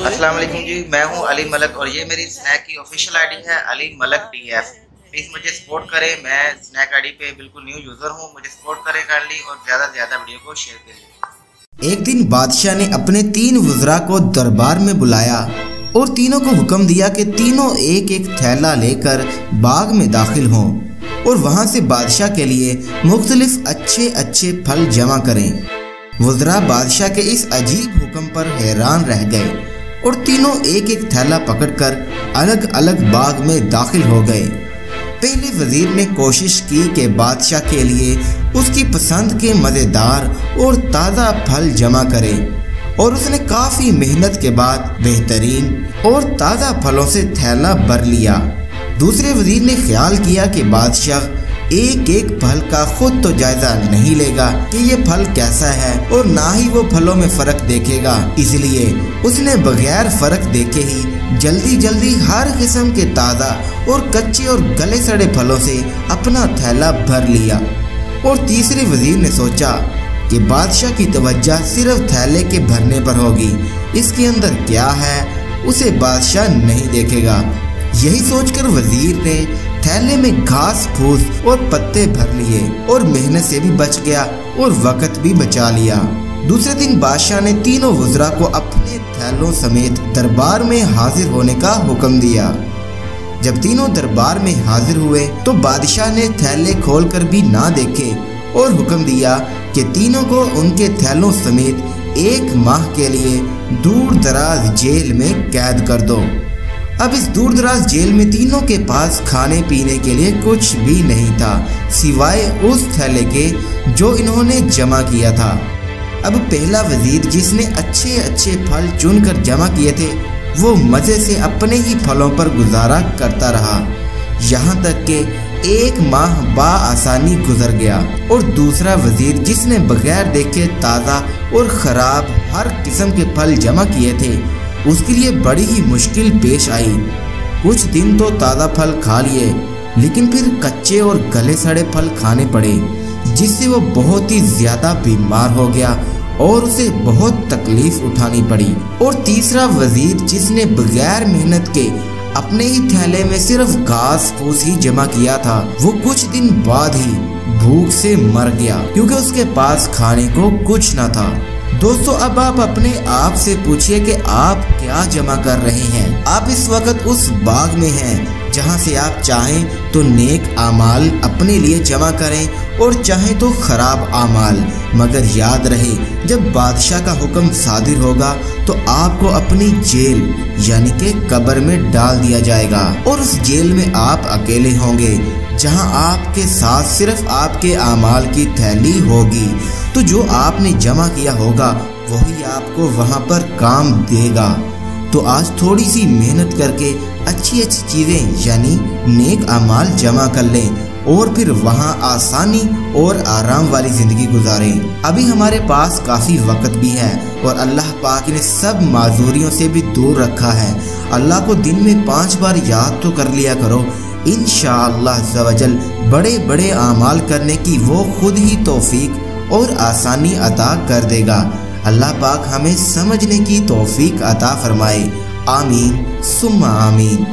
अस्सलाम वालेकुम जी, मैं हूं अली मलक और ये मेरी स्नैक की ऑफिशियल आईडी है अली मलक DF। प्लीज़ मुझे सपोर्ट करें। मैं स्नैक आईडी पे बिल्कुल न्यू यूज़र हूं। मुझे सपोर्ट करें काइंडली और ज़्यादा से ज़्यादा वीडियो को शेयर करें। एक दिन बादशाह ने अपने 3 वज़रा को दरबार में बुलाया और तीनों को हुक्म दिया कि तीनों एक एक थैला लेकर बाग में दाखिल हों और वहां से बादशाह के लिए मुख्तलिफ अच्छे अच्छे फल जमा करें। वज़रा बादशाह के इस अजीब हुक्म पर हैरान रह गए और तीनों एक एक थैला पकड़कर अलग अलग बाग में दाखिल हो गए। पहले वजीर ने कोशिश की कि बादशाह के लिए उसकी पसंद के मज़ेदार और ताज़ा फल जमा करे और उसने काफ़ी मेहनत के बाद बेहतरीन और ताज़ा फलों से थैला भर लिया। दूसरे वजीर ने ख्याल किया कि बादशाह एक एक फल का खुद तो जायजा नहीं लेगा कि ये फल कैसा है और ना ही वो फलों में फर्क देखेगा, इसलिए उसने बगैर फर्क देखे ही जल्दी जल्दी हर किस्म के ताज़ा और कच्चे और गले सड़े फलों से अपना थैला भर लिया। और तीसरे वजीर ने सोचा कि बादशाह की तवज्जो सिर्फ थैले के भरने पर होगी, इसके अंदर क्या है उसे बादशाह नहीं देखेगा। यही सोचकर वजीर ने थैले में घास फूस और पत्ते भर लिए और मेहनत से भी बच गया और वक़्त भी बचा लिया। दूसरे दिन बादशाह ने तीनों वज़रा को अपने थैलों समेत दरबार में हाजिर होने का हुक्म दिया। जब तीनों दरबार में हाजिर हुए तो बादशाह ने थैले खोलकर भी ना देखे और हुक्म दिया कि तीनों को उनके थैलों समेत 1 माह के लिए दूर दराज जेल में कैद कर दो। अब इस दूर दराज जेल में तीनों के पास खाने पीने के लिए कुछ भी नहीं था सिवाय उस थैले के जो इन्होंने जमा किया था। अब पहला वजीर जिसने अच्छे अच्छे फल चुनकर जमा किए थे वो मज़े से अपने ही फलों पर गुजारा करता रहा, यहाँ तक कि 1 माह बआसानी गुजर गया। और दूसरा वजीर जिसने बगैर देखे ताज़ा और ख़राब हर किस्म के फल जमा किए थे उसके लिए बड़ी ही मुश्किल पेश आई। कुछ दिन तो ताज़ा फल खा लिए लेकिन फिर कच्चे और गले सड़े फल खाने पड़े, जिससे वो बहुत ही ज़्यादा बीमार हो गया और उसे बहुत तकलीफ उठानी पड़ी। और तीसरा वजीर जिसने बगैर मेहनत के अपने ही थैले में सिर्फ घास फूस ही जमा किया था वो कुछ दिन बाद ही भूख से मर गया क्योंकि उसके पास खाने को कुछ न था। दोस्तों, अब आप अपने आप से पूछिए कि आप क्या जमा कर रहे हैं। आप इस वक्त उस बाग में हैं जहां से आप चाहें तो नेक आमाल अपने लिए जमा करें और चाहें तो खराब आमाल, मगर याद रहे जब बादशाह का हुक्म सादिर होगा तो आपको अपनी जेल यानी कि कब्र में डाल दिया जाएगा और उस जेल में आप अकेले होंगे जहां आपके साथ सिर्फ आपके आमाल की थैली होगी। तो जो आपने जमा किया होगा वही आपको वहां पर काम देगा। तो आज थोड़ी सी मेहनत करके अच्छी अच्छी चीज़ें यानी नेक आमाल जमा कर लें और फिर वहां आसानी और आराम वाली ज़िंदगी गुजारें। अभी हमारे पास काफ़ी वक्त भी है और अल्लाह पाक ने सब माजूरियों से भी दूर रखा है। अल्लाह को दिन में 5 बार याद तो कर लिया करो, इंशाअल्लाह अज़्ज़वजल बड़े बड़े आमाल करने की वो खुद ही तौफीक और आसानी अता कर देगा। अल्लाह पाक हमें समझने की तौफीक अता फरमाए। आमीन सुम्मा आमीन।